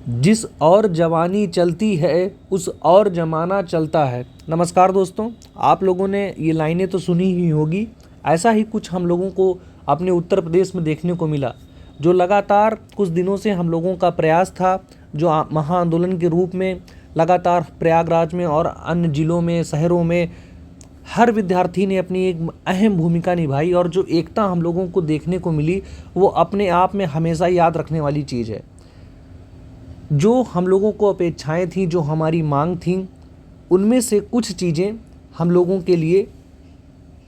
जिस और जवानी चलती है उस और ज़माना चलता है। नमस्कार दोस्तों, आप लोगों ने ये लाइनें तो सुनी ही होगी। ऐसा ही कुछ हम लोगों को अपने उत्तर प्रदेश में देखने को मिला, जो लगातार कुछ दिनों से हम लोगों का प्रयास था, जो महाआंदोलन के रूप में लगातार प्रयागराज में और अन्य ज़िलों में, शहरों में हर विद्यार्थी ने अपनी एक अहम भूमिका निभाई और जो एकता हम लोगों को देखने को मिली वो अपने आप में हमेशा याद रखने वाली चीज़ है। जो हम लोगों को अपेक्षाएं थीं, जो हमारी मांग थी, उनमें से कुछ चीज़ें हम लोगों के लिए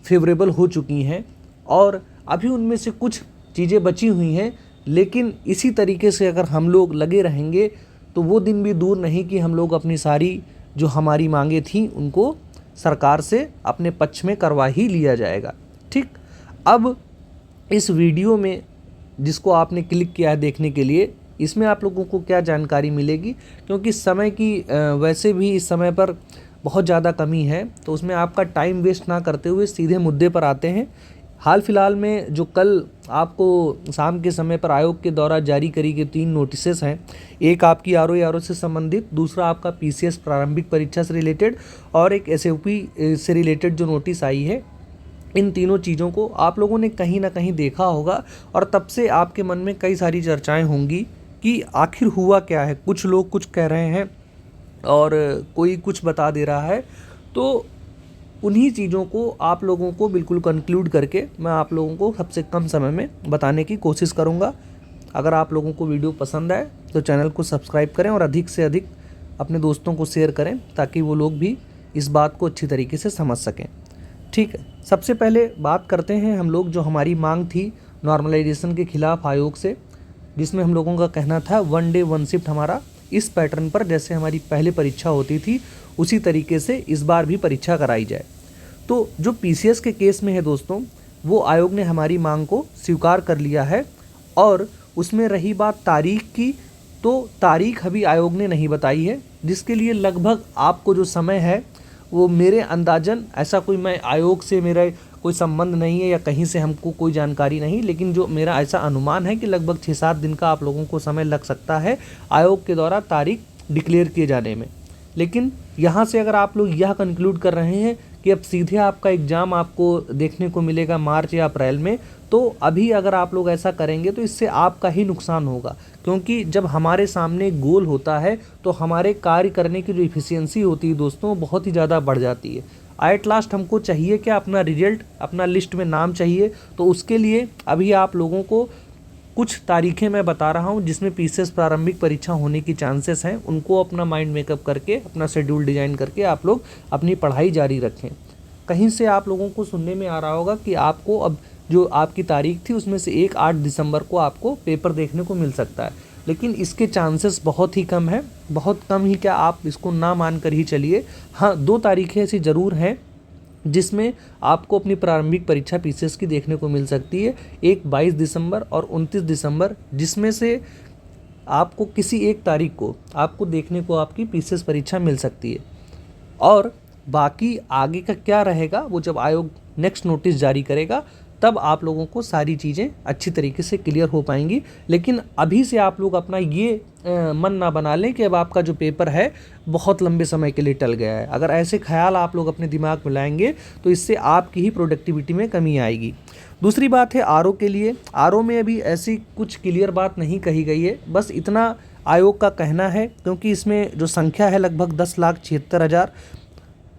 फेवरेबल हो चुकी हैं और अभी उनमें से कुछ चीज़ें बची हुई हैं। लेकिन इसी तरीके से अगर हम लोग लगे रहेंगे तो वो दिन भी दूर नहीं कि हम लोग अपनी सारी जो हमारी मांगें थीं उनको सरकार से अपने पक्ष में करवा ही लिया जाएगा। ठीक, अब इस वीडियो में जिसको आपने क्लिक किया है देखने के लिए, इसमें आप लोगों को क्या जानकारी मिलेगी, क्योंकि समय की वैसे भी इस समय पर बहुत ज़्यादा कमी है, तो उसमें आपका टाइम वेस्ट ना करते हुए सीधे मुद्दे पर आते हैं। हाल फिलहाल में जो कल आपको शाम के समय पर आयोग के द्वारा जारी करी गई 3 नोटिसेस हैं, एक आपकी आरओ से संबंधित, दूसरा आपका पीसीएस प्रारंभिक परीक्षा से रिलेटेड और एक एसओपी से रिलेटेड जो नोटिस आई है, इन तीनों चीज़ों को आप लोगों ने कहीं ना कहीं देखा होगा और तब से आपके मन में कई सारी चर्चाएं होंगी कि आखिर हुआ क्या है। कुछ लोग कुछ कह रहे हैं और कोई कुछ बता दे रहा है, तो उन्हीं चीज़ों को आप लोगों को बिल्कुल कंक्लूड करके मैं आप लोगों को सबसे कम समय में बताने की कोशिश करूँगा। अगर आप लोगों को वीडियो पसंद आए तो चैनल को सब्सक्राइब करें और अधिक से अधिक अपने दोस्तों को शेयर करें ताकि वो लोग भी इस बात को अच्छी तरीके से समझ सकें। ठीक है, सबसे पहले बात करते हैं हम लोग जो हमारी मांग थी नॉर्मलाइजेशन के खिलाफ आयोग से, जिसमें हम लोगों का कहना था 1 डे 1 शिफ्ट हमारा इस पैटर्न पर जैसे हमारी पहले परीक्षा होती थी उसी तरीके से इस बार भी परीक्षा कराई जाए। तो जो पीसीएस के केस में है दोस्तों, वो आयोग ने हमारी मांग को स्वीकार कर लिया है और उसमें रही बात तारीख की, तो तारीख अभी आयोग ने नहीं बताई है, जिसके लिए लगभग आपको जो समय है वो मेरे अंदाजन, ऐसा कोई मैं आयोग से मेरा कोई संबंध नहीं है या कहीं से हमको कोई जानकारी नहीं, लेकिन जो मेरा ऐसा अनुमान है कि लगभग 6-7 दिन का आप लोगों को समय लग सकता है आयोग के द्वारा तारीख डिक्लेयर किए जाने में। लेकिन यहाँ से अगर आप लोग यह कंक्लूड कर रहे हैं कि अब सीधे आपका एग्ज़ाम आपको देखने को मिलेगा मार्च या अप्रैल में, तो अभी अगर आप लोग ऐसा करेंगे तो इससे आपका ही नुकसान होगा, क्योंकि जब हमारे सामने गोल होता है तो हमारे कार्य करने की जो इफ़िशियंसी होती है दोस्तों, बहुत ही ज़्यादा बढ़ जाती है। एट लास्ट हमको चाहिए क्या, अपना रिजल्ट, अपना लिस्ट में नाम चाहिए। तो उसके लिए अभी आप लोगों को कुछ तारीखें मैं बता रहा हूं जिसमें पीसीएस प्रारंभिक परीक्षा होने की चांसेस हैं, उनको अपना माइंड मेकअप करके, अपना शेड्यूल डिज़ाइन करके आप लोग अपनी पढ़ाई जारी रखें। कहीं से आप लोगों को सुनने में आ रहा होगा कि आपको अब जो आपकी तारीख थी उसमें से एक 8 दिसंबर को आपको पेपर देखने को मिल सकता है, लेकिन इसके चांसेस बहुत ही कम है। बहुत कम ही क्या, आप इसको ना मान कर ही चलिए। हाँ, 2 तारीखें ऐसी ज़रूर हैं जिसमें आपको अपनी प्रारंभिक परीक्षा पीसीएस की देखने को मिल सकती है, एक 22 दिसंबर और 29 दिसंबर, जिसमें से आपको किसी एक तारीख को आपको देखने को आपकी पीसीएस परीक्षा मिल सकती है। और बाकी आगे का क्या रहेगा वो जब आयोग नेक्स्ट नोटिस जारी करेगा तब आप लोगों को सारी चीज़ें अच्छी तरीके से क्लियर हो पाएंगी। लेकिन अभी से आप लोग अपना ये मन ना बना लें कि अब आपका जो पेपर है बहुत लंबे समय के लिए टल गया है। अगर ऐसे ख्याल आप लोग अपने दिमाग में लाएंगे तो इससे आपकी ही प्रोडक्टिविटी में कमी आएगी। दूसरी बात है आरओ के लिए। आरओ में अभी ऐसी कुछ क्लियर बात नहीं कही गई है, बस इतना आयोग का कहना है, क्योंकि इसमें जो संख्या है लगभग 10,76,000,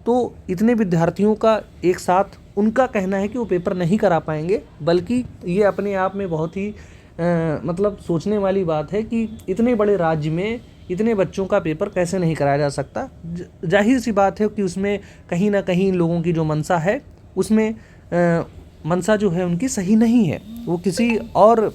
तो इतने विद्यार्थियों का एक साथ उनका कहना है कि वो पेपर नहीं करा पाएंगे, बल्कि ये अपने आप में बहुत ही मतलब सोचने वाली बात है कि इतने बड़े राज्य में इतने बच्चों का पेपर कैसे नहीं कराया जा सकता। जाहिर सी बात है कि उसमें कहीं ना कहीं लोगों की जो मंशा है उसमें मंशा जो है उनकी सही नहीं है, वो किसी और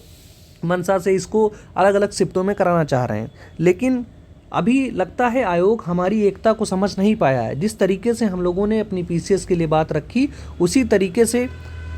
मंशा से इसको अलग अलग शिफ्टों में कराना चाह रहे हैं। लेकिन अभी लगता है आयोग हमारी एकता को समझ नहीं पाया है। जिस तरीके से हम लोगों ने अपनी पीसीएस के लिए बात रखी उसी तरीके से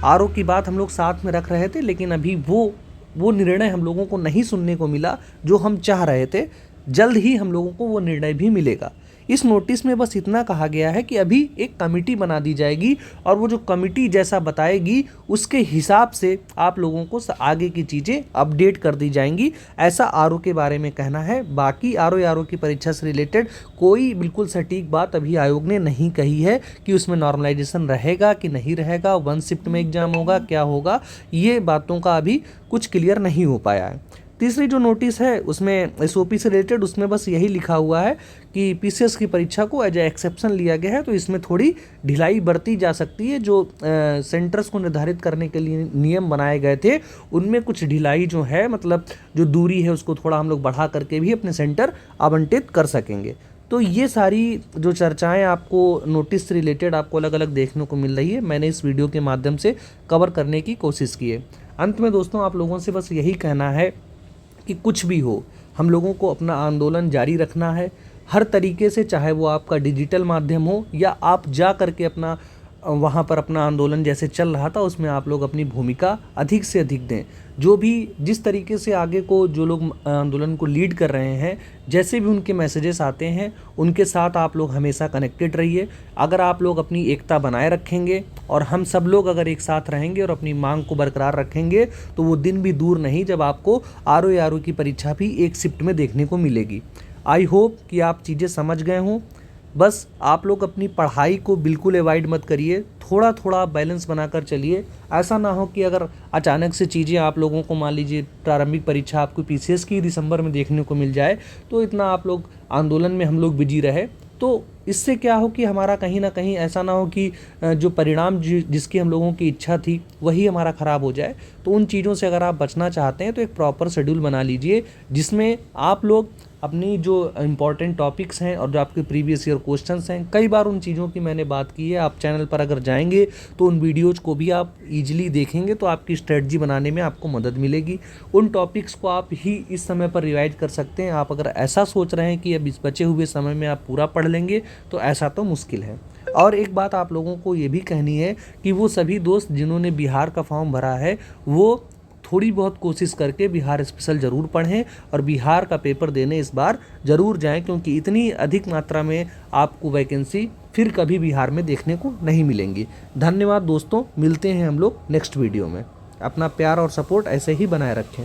आरओ की बात हम लोग साथ में रख रहे थे, लेकिन अभी वो निर्णय हम लोगों को नहीं सुनने को मिला जो हम चाह रहे थे। जल्द ही हम लोगों को वो निर्णय भी मिलेगा। इस नोटिस में बस इतना कहा गया है कि अभी एक कमेटी बना दी जाएगी और वो जो कमेटी जैसा बताएगी उसके हिसाब से आप लोगों को आगे की चीज़ें अपडेट कर दी जाएंगी, ऐसा आरओ के बारे में कहना है। बाकी आरओ की परीक्षा से रिलेटेड कोई बिल्कुल सटीक बात अभी आयोग ने नहीं कही है कि उसमें नॉर्मलाइजेशन रहेगा कि नहीं रहेगा, वन शिफ्ट में एग्जाम होगा, क्या होगा, ये बातों का अभी कुछ क्लियर नहीं हो पाया है। तीसरी जो नोटिस है उसमें एसओपी से रिलेटेड, उसमें बस यही लिखा हुआ है कि पीसीएस की परीक्षा को एज ए एक्सेप्शन लिया गया है, तो इसमें थोड़ी ढिलाई बरती जा सकती है। जो सेंटर्स को निर्धारित करने के लिए नियम बनाए गए थे उनमें कुछ ढिलाई जो है, मतलब जो दूरी है उसको थोड़ा हम लोग बढ़ा करके भी अपने सेंटर आवंटित कर सकेंगे। तो ये सारी जो चर्चाएं आपको नोटिस से रिलेटेड आपको अलग अलग देखने को मिल रही है, मैंने इस वीडियो के माध्यम से कवर करने की कोशिश की है। अंत में दोस्तों आप लोगों से बस यही कहना है कि कुछ भी हो, हम लोगों को अपना आंदोलन जारी रखना है हर तरीके से, चाहे वो आपका डिजिटल माध्यम हो या आप जा करके अपना वहाँ पर अपना आंदोलन जैसे चल रहा था उसमें आप लोग अपनी भूमिका अधिक से अधिक दें। जो भी जिस तरीके से आगे को जो लोग आंदोलन को लीड कर रहे हैं, जैसे भी उनके मैसेजेस आते हैं उनके साथ आप लोग हमेशा कनेक्टेड रहिए। अगर आप लोग अपनी एकता बनाए रखेंगे और हम सब लोग अगर एक साथ रहेंगे और अपनी मांग को बरकरार रखेंगे तो वो दिन भी दूर नहीं जब आपको आरओ की परीक्षा भी एक शिफ्ट में देखने को मिलेगी। आई होप कि आप चीज़ें समझ गए हों। बस आप लोग अपनी पढ़ाई को बिल्कुल अवॉइड मत करिए, थोड़ा थोड़ा बैलेंस बनाकर चलिए। ऐसा ना हो कि अगर अचानक से चीज़ें आप लोगों को, मान लीजिए प्रारंभिक परीक्षा आपको पीसीएस की दिसंबर में देखने को मिल जाए तो इतना आप लोग आंदोलन में हम लोग बिजी रहे, तो इससे क्या हो कि हमारा कहीं ना कहीं ऐसा ना हो कि जो परिणाम जिसकी हम लोगों की इच्छा थी वही हमारा ख़राब हो जाए। तो उन चीज़ों से अगर आप बचना चाहते हैं तो एक प्रॉपर शेड्यूल बना लीजिए जिसमें आप लोग अपनी जो इम्पॉर्टेंट टॉपिक्स हैं और जो आपके प्रीवियस ईयर क्वेश्चंस हैं, कई बार उन चीज़ों की मैंने बात की है। आप चैनल पर अगर जाएंगे तो उन वीडियोज़ को भी आप इजीली देखेंगे तो आपकी स्ट्रेटजी बनाने में आपको मदद मिलेगी। उन टॉपिक्स को आप ही इस समय पर रिवाइज कर सकते हैं। आप अगर ऐसा सोच रहे हैं कि अब इस बचे हुए समय में आप पूरा पढ़ लेंगे तो ऐसा तो मुश्किल है। और एक बात आप लोगों को ये भी कहनी है कि वो सभी दोस्त जिन्होंने बिहार का फॉर्म भरा है वो थोड़ी बहुत कोशिश करके बिहार स्पेशल ज़रूर पढ़ें और बिहार का पेपर देने इस बार ज़रूर जाएं, क्योंकि इतनी अधिक मात्रा में आपको वैकेंसी फिर कभी बिहार में देखने को नहीं मिलेंगी। धन्यवाद दोस्तों, मिलते हैं हम लोग नेक्स्ट वीडियो में। अपना प्यार और सपोर्ट ऐसे ही बनाए रखें।